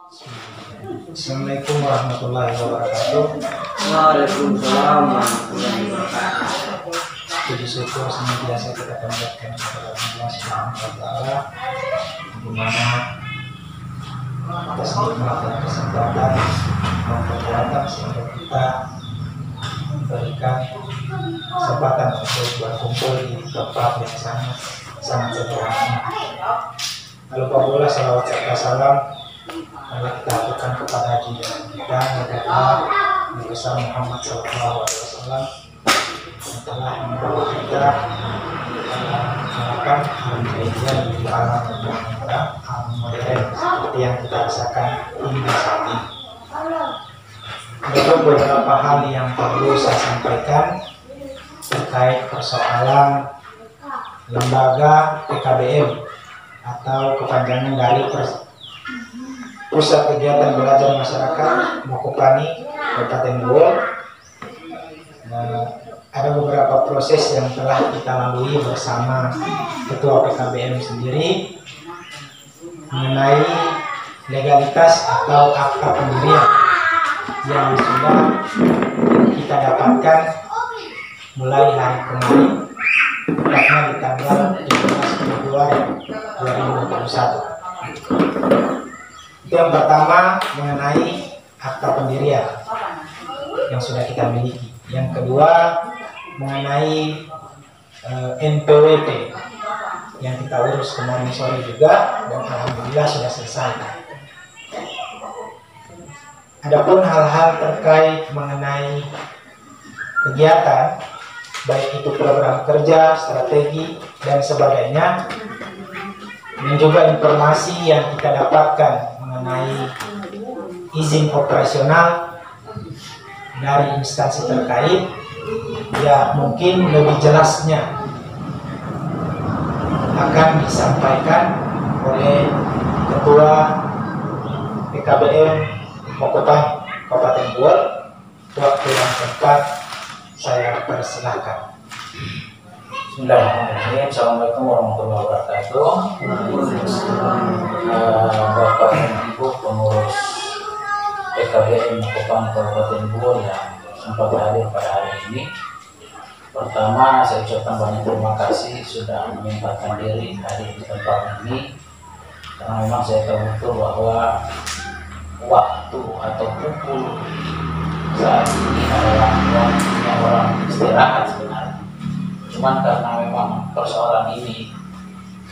Assalamualaikum warahmatullahi wabarakatuh. Waalaikumsalam warahmatullahi wabarakatuh. Puji syukur senantiasa kita panjatkan kepada Allah Subhanahu wa Ta'ala, di mana atas nikmat dan kesempatan dan kekuatan sehingga kita memberikan kesempatan untuk berkumpul di tempat yang sangat sederhana ini. Lalu pula salawat serta salam mari kita lakukan kepada junjungan kita Nabi besar Muhammad SAW yang telah membawa kita melakukan hal-hal di alam modern seperti yang kita rasakan hingga saat ini. Ada beberapa hal yang perlu saya sampaikan terkait persoalan lembaga PKBM atau kepanjangan dari Pusat Kegiatan Belajar Masyarakat Mokopani Kabupaten Bogor. Ada beberapa proses yang telah kita lalui bersama Ketua PKBM sendiri mengenai legalitas atau akta pendirian yang sudah kita dapatkan mulai hari kemarin, tepatnya di tanggal 17 Februari 2021. Itu yang pertama mengenai akta pendirian yang sudah kita miliki. Yang kedua mengenai NPWP yang kita urus kemarin sore juga dan alhamdulillah sudah selesai. Adapun hal-hal terkait mengenai kegiatan, baik itu program kerja, strategi dan sebagainya, dan juga informasi yang kita dapatkan mengenai izin operasional dari instansi terkait, ya mungkin lebih jelasnya akan disampaikan oleh Ketua PKBM Mokopani Kabupaten Bogor. Waktu yang tepat saya persilahkan. Bismillahirrahmanirrahim. Assalamualaikum warahmatullahi wabarakatuh. Bapak dan Ibu pengurus PKBM Mokopani Kabupaten Bogor yang sempat hadir pada hari ini. Pertama, saya ucapkan banyak terima kasih sudah menyempatkan diri hadir di tempat ini, karena memang saya tahu betul bahwa waktu atau pukul saat ini adalah waktunya orang istirahat sebenarnya. Cuman karena memang persoalan ini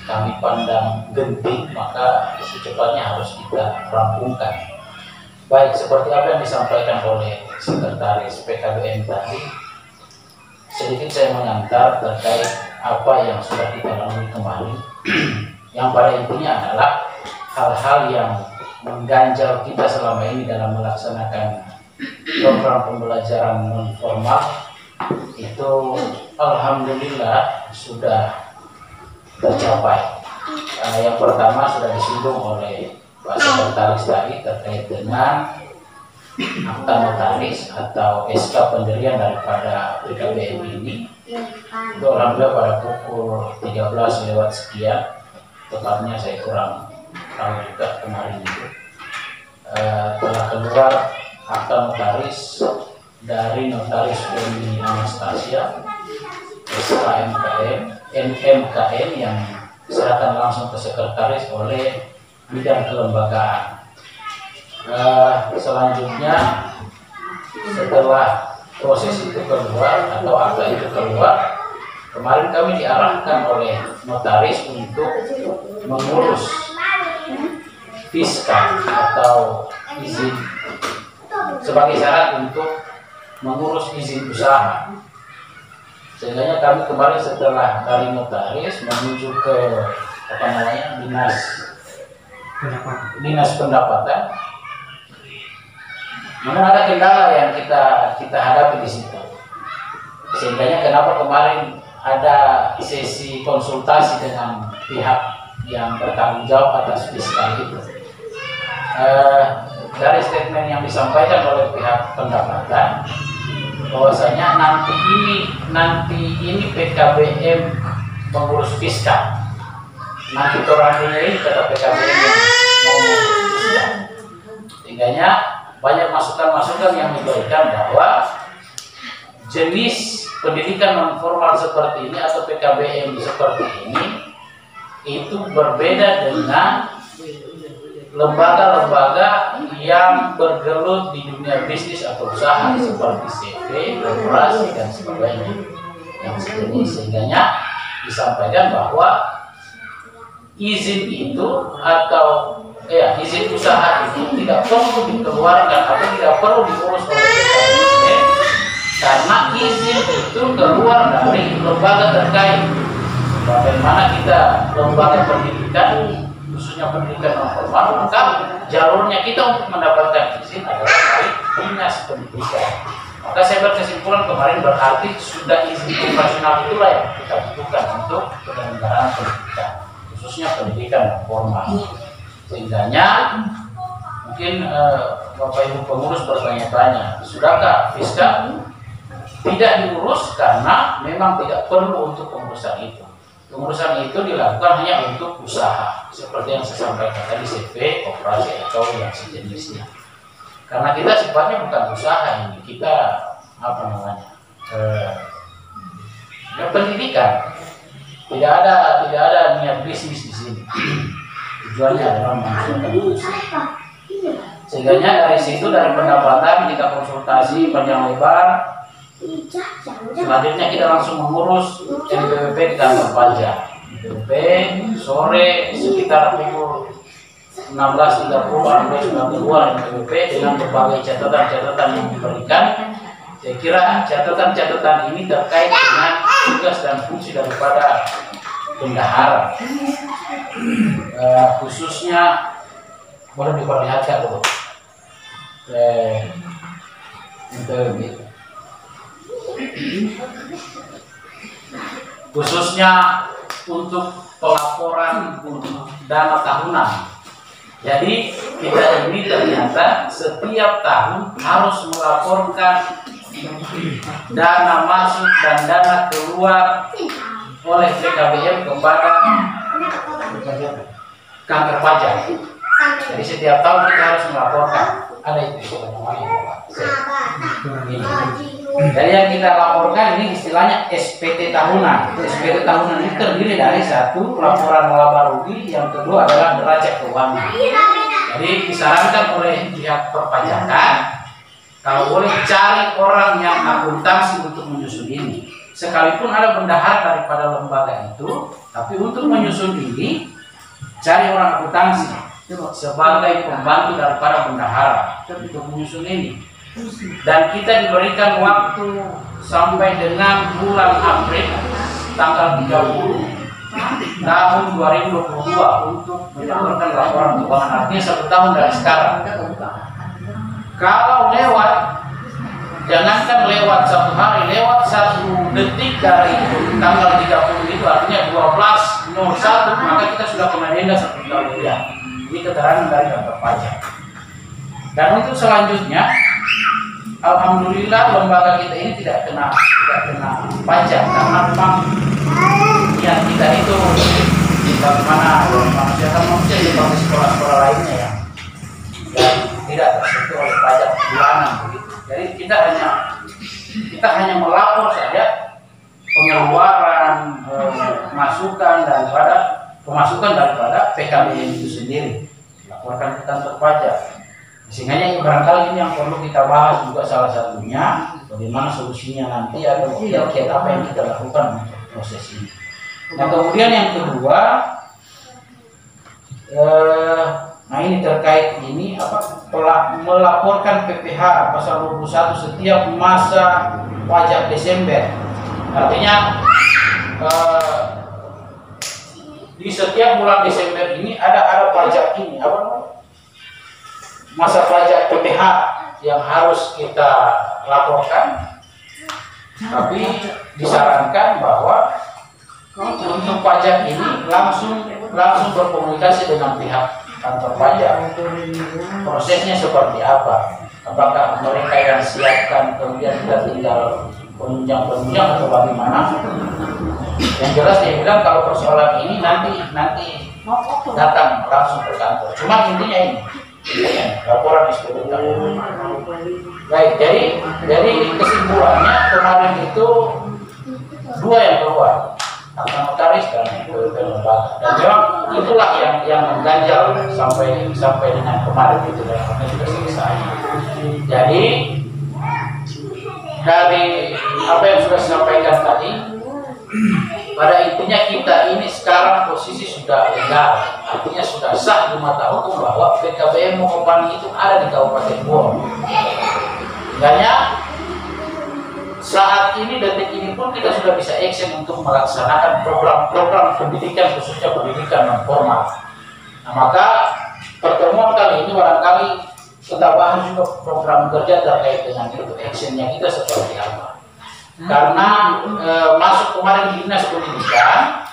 kami pandang genting, maka secepatnya harus kita rampungkan. Baik, seperti apa yang disampaikan oleh Sekretaris PKBM tadi, sedikit saya mengantar terkait apa yang sudah kita lalui kemarin. Yang pada intinya adalah hal-hal yang mengganjal kita selama ini dalam melaksanakan program pembelajaran non formal itu alhamdulillah sudah tercapai. Yang pertama sudah disinggung oleh Pak Sekretaris tadi terkait dengan akta notaris atau SK pendirian daripada PKBM ini. Itu alhamdulillah pada pukul 13 lewat sekian, tepatnya saya kurang tahu juga kemarin itu, telah keluar akta notaris dari Notaris Feni Anastasia SK MKN yang diserahkan langsung ke sekretaris oleh bidang kelembagaan. Selanjutnya setelah proses itu keluar atau akta itu keluar, kemarin kami diarahkan oleh notaris untuk mengurus fiskal atau izin sebagai syarat untuk mengurus izin usaha. Sehingga kami kemarin setelah dari notaris menuju ke dinas pendapatan. Memang ada kendala yang kita hadapi di situ. Sehingga kenapa kemarin ada sesi konsultasi dengan pihak yang bertanggung jawab atas fiskal itu. Dari statement yang disampaikan oleh pihak pendapatan, bahwasanya nanti ini PKBM mengurus fiskal. Nanti orang ini kata PKBM yang mau mengurus fiskal. Sehingganya banyak masukan-masukan yang diberikan bahwa jenis pendidikan non formal seperti ini atau PKBM seperti ini itu berbeda dengan lembaga-lembaga yang bergelut di dunia bisnis atau usaha seperti CV, koperasi dan sebagainya. Yang sejenis, sehingganya disampaikan bahwa izin itu atau izin usaha itu tidak perlu dikeluarkan atau tidak perlu diurus oleh PKBM karena izin itu keluar dari lembaga terkait. Bagaimana kita lembaga pendidikan khususnya pendidikan non formal, maka jalurnya kita untuk mendapatkan izin adalah dari dinas pendidikan. Maka saya berkesimpulan kemarin berarti sudah izin operasional itulah yang kita butuhkan untuk penyelenggaraan pendidikan, khususnya pendidikan non formal. Sehingganya mungkin Bapak Ibu pengurus bertanya-tanya, sudahkah Fiska tidak diurus karena memang tidak perlu untuk pengurusan itu. Pengurusan itu dilakukan hanya untuk usaha, seperti yang saya sampaikan tadi, CV, koperasi atau yang sejenisnya. Karena kita sifatnya bukan usaha ini, kita pendidikan. Tidak ada niat bisnis di sini. Tujuannya adalah menghasilkan usaha. Sehingga dari situ, dari pendapatan kita konsultasi panjang lebar. Selanjutnya kita langsung mengurus NPWP di kantor pajak. NPWP sore sekitar pukul 16.30 sampai 92 NPWP dengan berbagai catatan-catatan yang diberikan. Saya kira catatan-catatan ini terkait dengan tugas dan fungsi daripada bendahara. Khususnya boleh diperlihatkan dulu. NPWP. Khususnya untuk pelaporan untuk dana tahunan. Jadi kita ini ternyata setiap tahun harus melaporkan dana masuk dan dana keluar oleh PKBM kepada kantor pajak. Jadi setiap tahun kita harus melaporkan. Ada itu Jadi yang kita laporkan ini istilahnya SPT tahunan. SPT tahunan ini terdiri dari satu laporan laba rugi, yang kedua adalah neraca keuangan. Jadi disarankan oleh pihak perpajakan kalau boleh cari orang yang akuntansi untuk menyusun ini. Sekalipun ada bendahara daripada lembaga itu, tapi untuk menyusun ini cari orang akuntansi sebagai pembantu daripada bendahara untuk menyusun ini. Dan kita diberikan waktu sampai dengan bulan April tanggal 30 tahun 2022 untuk menyalurkan laporan keuangan, artinya 1 tahun dari sekarang. Kalau lewat, jangankan lewat 1 hari, lewat 1 detik dari tanggal 30 itu, artinya 12.01, maka kita sudah kena denda 1 juta rupiah. Ini keterangan dari kantor pajak. Dan untuk selanjutnya, alhamdulillah lembaga kita ini tidak kena pajak karena memang niat kita itu bagaimana manusia seperti sekolah-sekolah lainnya yang tidak tersentuh oleh pajak bulanan begitu. Jadi kita hanya melapor saja pengeluaran, pemasukan daripada PKBM itu sendiri, laporkan ke kantor pajak. Sehingga barangkali ini yang perlu kita bahas juga, salah satunya bagaimana solusinya nanti atau kiat-kiat apa yang kita lakukan untuk proses ini. Nah kemudian yang kedua, nah ini terkait ini melaporkan PPH pasal 21 setiap masa pajak Desember. Artinya di setiap bulan Desember ini ada pajak ini masa pajak PPH yang harus kita laporkan. Tapi disarankan bahwa untuk pajak ini langsung berkomunikasi dengan pihak kantor pajak. Prosesnya seperti apa? Apakah mereka yang siapkan kemudian kita tinggal penunjang atau bagaimana? Yang jelas dia bilang kalau persoalan ini nanti datang langsung ke kantor. Cuma intinya ini, laporan SPDK. Baik, jadi kesimpulannya kemarin itu dua yang keluar, akta notaris dan PWP lembaga. Dan memang itulah yang mengganjal sampai dengan kemarin itu dan kami sudah selesai. Jadi dari apa yang sudah disampaikan tadi, pada intinya kita ini sekarang posisi sudah legal, artinya sudah sah di mata hukum bahwa PKBM Mokopani itu ada di Kabupaten Goa. Makanya saat ini, detik ini pun kita sudah bisa action untuk melaksanakan program-program pendidikan, khususnya pendidikan non formal. Nah, maka pertemuan kali ini barangkali kita bahas juga program kerja terkait dengan itu, actionnya kita seperti apa. Karena masuk kemarin di Dinas Pendidikan,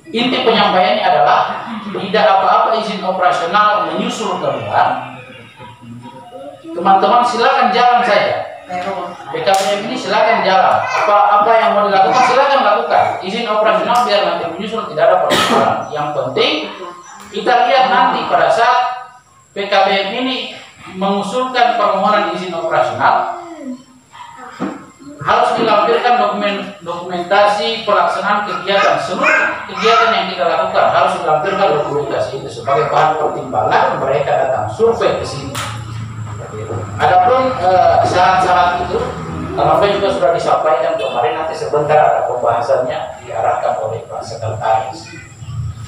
inti penyampaiannya adalah tidak apa-apa izin operasional menyusul keluar. Teman-teman silakan jalan saja. PKBM ini silakan jalan. Apa yang mau dilakukan silakan lakukan. Izin operasional biar nanti menyusul, tidak ada persoalan. Yang penting kita lihat nanti pada saat PKBM ini mengusulkan permohonan izin operasional, harus dilampirkan dokumentasi pelaksanaan kegiatan. Seluruh kegiatan yang kita lakukan harus dilampirkan dokumentasi itu sebagai bahan pertimbangan mereka datang survei ke sini. Adapun syarat-syarat itu, apa juga sudah disampaikan kemarin, nanti sebentar ada pembahasannya diarahkan oleh Pak Sekretaris.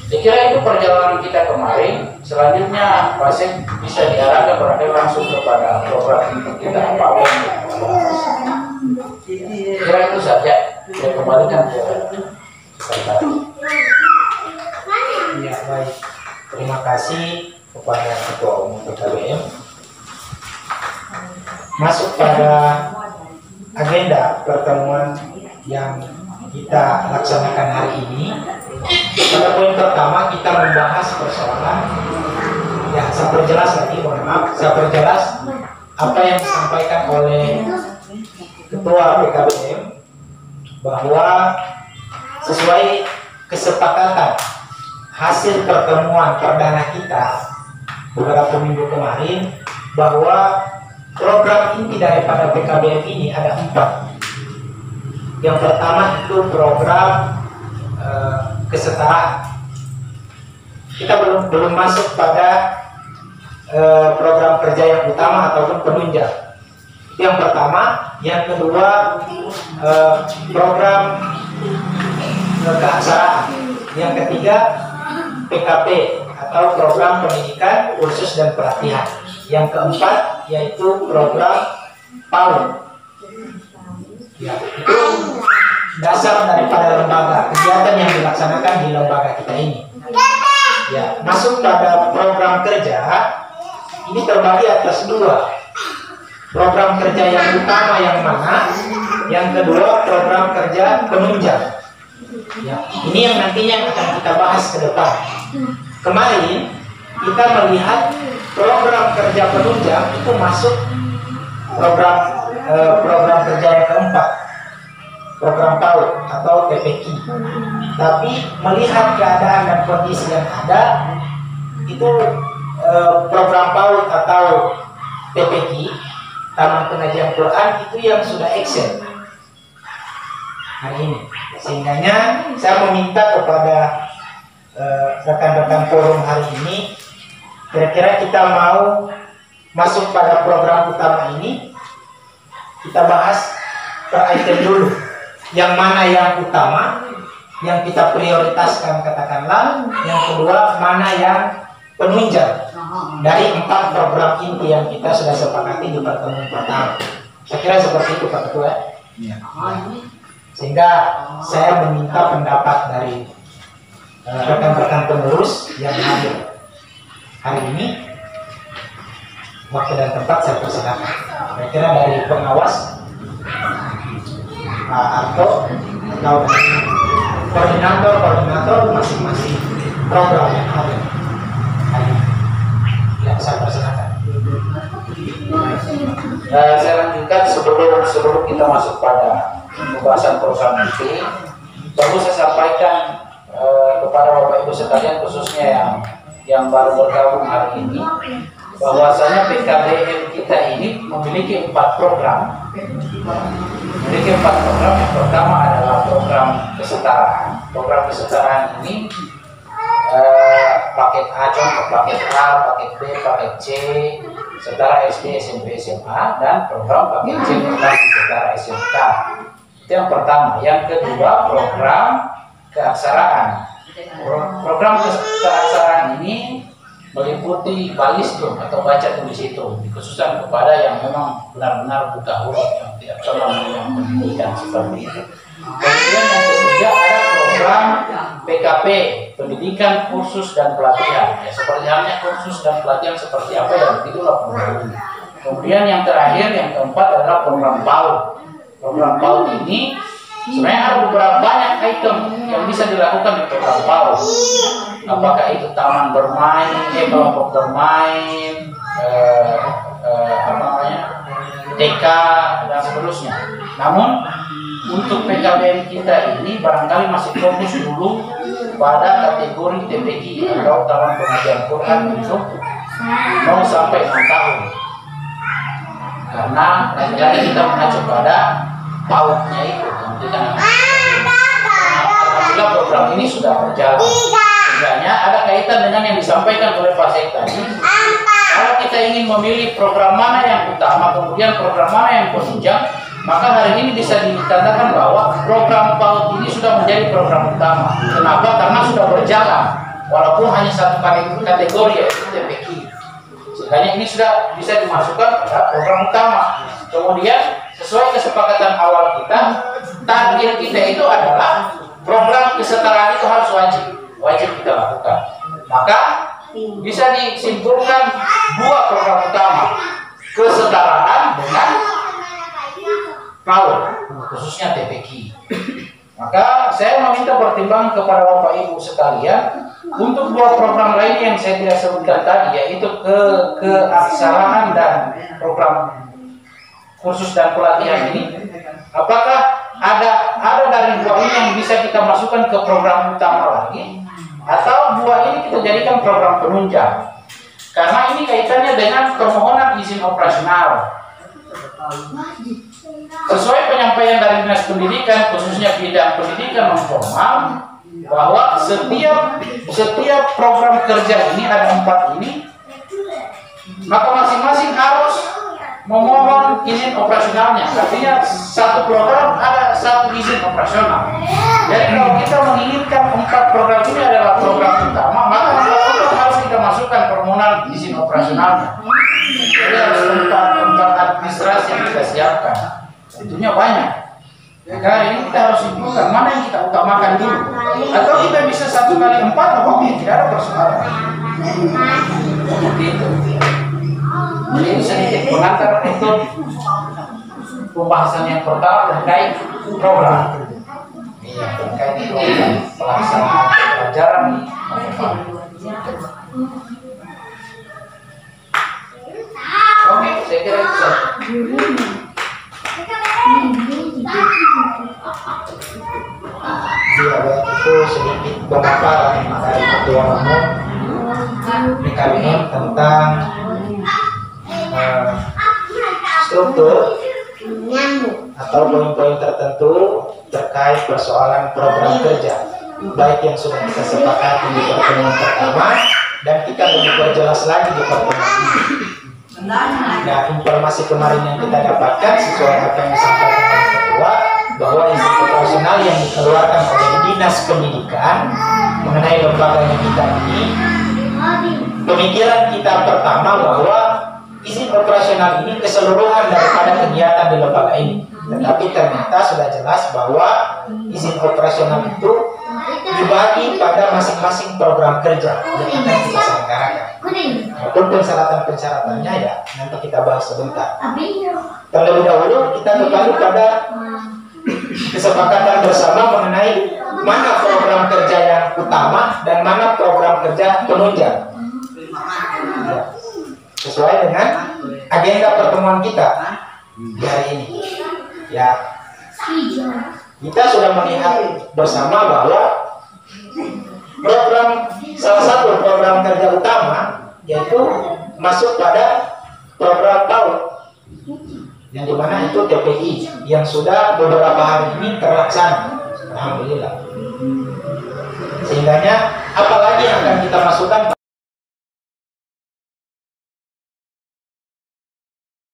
Saya kira itu perjalanan kita kemarin. Selanjutnya Pak Sek bisa diarahkan berarti langsung kepada program kita apa yang kita bahas. Kira itu saja. Saya kembalikan ke Sekretaris. Ya, baik. Terima kasih kepada Ketua Umum PKBM. Masuk pada agenda pertemuan yang kita laksanakan hari ini. Pada poin pertama kita membahas persoalan, ya saya perjelas lagi, mohon maaf, saya perjelas apa yang disampaikan oleh Ketua PKBM bahwa sesuai kesepakatan hasil pertemuan perdana kita beberapa minggu kemarin, bahwa program inti daripada PKBM ini ada 4. Yang pertama itu program kesetaraan. Kita belum masuk pada program kerja yang utama ataupun penunjang. Yang pertama, yang kedua program keaksaraan. Yang ketiga PKP atau program pendidikan kursus dan pelatihan. Yang keempat yaitu program PAUD. Ya, itu dasar daripada lembaga, kegiatan yang dilaksanakan di lembaga kita ini. Ya, masuk pada program kerja ini terbagi atas 2. Program kerja yang utama yang mana? Yang kedua program kerja penunjang. Ya, ini yang nantinya akan kita bahas ke depan. Kemarin kita melihat program kerja penunjang itu masuk program kerja yang keempat, program PAUD atau TPQ. Tapi melihat keadaan dan kondisi yang ada, itu program PAUD atau TPQ, Taman Pengajian Quran, itu yang sudah action hari ini. Sehingganya saya meminta kepada rekan-rekan forum hari ini, kira-kira kita mau masuk pada program utama ini, kita bahas per item dulu. Yang mana yang utama, yang kita prioritaskan katakanlah. Yang kedua, mana yang penunjang dari 4 program inti yang kita sudah sepakati di pertemuan pertama. Saya kira seperti itu Pak Ketua. Ya. Sehingga saya meminta pendapat dari rekan-rekan pengurus yang hadir hari ini. Waktu dan tempat saya persilakan. Kira-kira dari pengawas Pak Arto atau koordinator masing-masing program yang hadir hari ini. Ya, saya persilakan. Saya lanjutkan sebelum kita masuk pada pembahasan program inti. Perlu saya sampaikan kepada Bapak Ibu sekalian, khususnya yang yang baru bergabung hari ini, bahwasanya PKBM kita ini memiliki 4 program. Memiliki 4 program. Yang pertama adalah program kesetaraan. Program kesetaraan ini paket A, contoh paket A, paket B, paket C, setara SD, SMP, SMA, dan program paket C setara SMK. Itu yang pertama. Yang kedua, program keaksaraan. Program keaksaraan ini meliputi balistum atau baca tulis hitung, dikhususkan kepada yang memang benar-benar buta huruf, yang tidak pernah yang pendidikan seperti itu. Kemudian yang ketiga ada program PKP, pendidikan kursus dan pelatihan. Ya, seperti halnya kursus dan pelatihan seperti apa yang itulah programnya. Kemudian yang terakhir, yang keempat adalah program PAUD. Program PAUD ini sebenarnya ada beberapa banyak item yang bisa dilakukan di program PAUD. Apakah itu taman bermain, kelompok bermain, TK dan seterusnya. Namun untuk PKBM kita ini barangkali masih fokus dulu pada kategori TPQ atau Taman Pengajian Quran untuk 0 sampai 6 tahun. Karena lagi-lagi kita mengacu pada PAUD-nya itu. Alhamdulillah program ini sudah berjalan. Sebenarnya ada kaitan dengan yang disampaikan oleh Pak Syekh tadi. Kalau kita ingin memilih program mana yang utama, kemudian program mana yang penunjang, maka hari ini bisa dikatakan bahwa program PAUD ini sudah menjadi program utama. Kenapa? Karena sudah berjalan, walaupun hanya satu kategori, yaitu TPQ. Sehingga ini sudah bisa dimasukkan pada program utama. Kemudian sesuai kesepakatan awal kita, target kita itu adalah program kesetaraan itu harus wajib kita lakukan. Maka bisa disimpulkan 2 program utama, kesetaraan dengan PAUD, khususnya TPQ. Maka saya meminta pertimbangan kepada Bapak Ibu sekalian untuk 2 program lain yang saya tidak sebutkan tadi, yaitu keaksaraan dan program kursus dan pelatihan ini. Apakah ada dari 2 ini yang bisa kita masukkan ke program utama lagi, atau 2 ini kita jadikan program penunjang? Karena ini kaitannya dengan permohonan izin operasional. Sesuai penyampaian dari Dinas Pendidikan, khususnya bidang pendidikan non formal, bahwa setiap program kerja ini ada 4 ini, maka masing-masing harus memohon izin operasionalnya. Artinya satu program ada 1 izin operasional. Jadi kalau kita menginginkan 4 program ini adalah program utama, maka 4 program harus kita masukkan permohonan izin operasionalnya. Jadi harus 4 administrasi yang kita siapkan. Tentunya banyak. Maka ini kita harus simpulkan mana yang kita utamakan dulu. Atau kita bisa 1 kali 4, oke, tidak ada persoalan. Seperti itu. Ini sedikit pengantar untuk pembahasan yang pertama terkait program. Terkait program pelaksanaan pelajaran di Oke, saya kira itu saja. Ya, baik, itu sedikit pemaparan dari Ketua Umum PKBM tentang struktur atau poin-poin tertentu terkait persoalan program kerja, baik yang sudah kita sepakati di pertemuan pertama dan kita lebih perjelas lagi di pertemuan ini. Nah, informasi kemarin yang kita dapatkan sesuai apa yang disampaikan oleh Ketua, bahwa izin operasional yang dikeluarkan oleh Dinas Pendidikan mengenai lembaganya kita ini, pemikiran kita pertama bahwa izin operasional ini keseluruhan daripada kegiatan di lembaga ini. Tetapi ternyata sudah jelas bahwa izin operasional itu dibagi pada masing-masing program kerja yang akan kita selenggarakan. Maupun persyaratan-persyaratannya ya nanti kita bahas sebentar. Terlebih dahulu kita kembali pada kesepakatan bersama mengenai mana program kerja yang utama dan mana program kerja penunjang. Ya, sesuai dengan agenda pertemuan kita di hari ini. Ya, kita sudah melihat bersama bahwa salah satu program kerja utama yaitu masuk pada program PAUD yang dimana itu TPI yang sudah beberapa hari ini terlaksana, alhamdulillah. Sehingganya apalagi yang akan kita masukkan.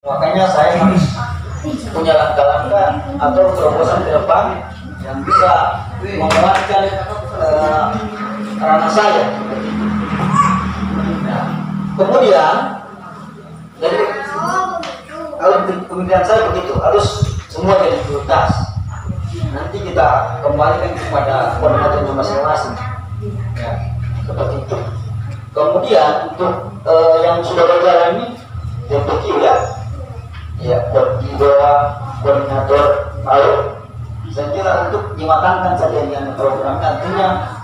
Makanya saya harus punya langkah-langkah atau terobosan ke depan yang bisa menguatkan ranah saya. Nah, kemudian jadi kalau pemikiran saya begitu, harus semua jadi prioritas. Nanti kita kembalikan kepada koordinatornya masing-masing. Ya, seperti itu. Kemudian untuk yang sudah berjalan ini, TPQ ya, di bawah koordinator PAUD, saya kira untuk dimatangkan saja dengan program nantinya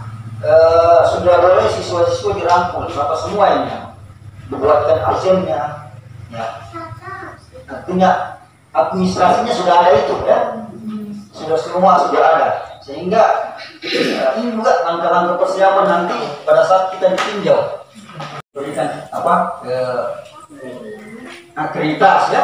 sudah boleh siswa-siswa dirangkul, maka semuanya dibuatkan absennya, ya. Artinya administrasinya sudah ada itu, ya, semua sudah ada, sehingga ini juga langkah-langkah persiapan nanti pada saat kita ditinjau, berikan apa akreditasi, ya.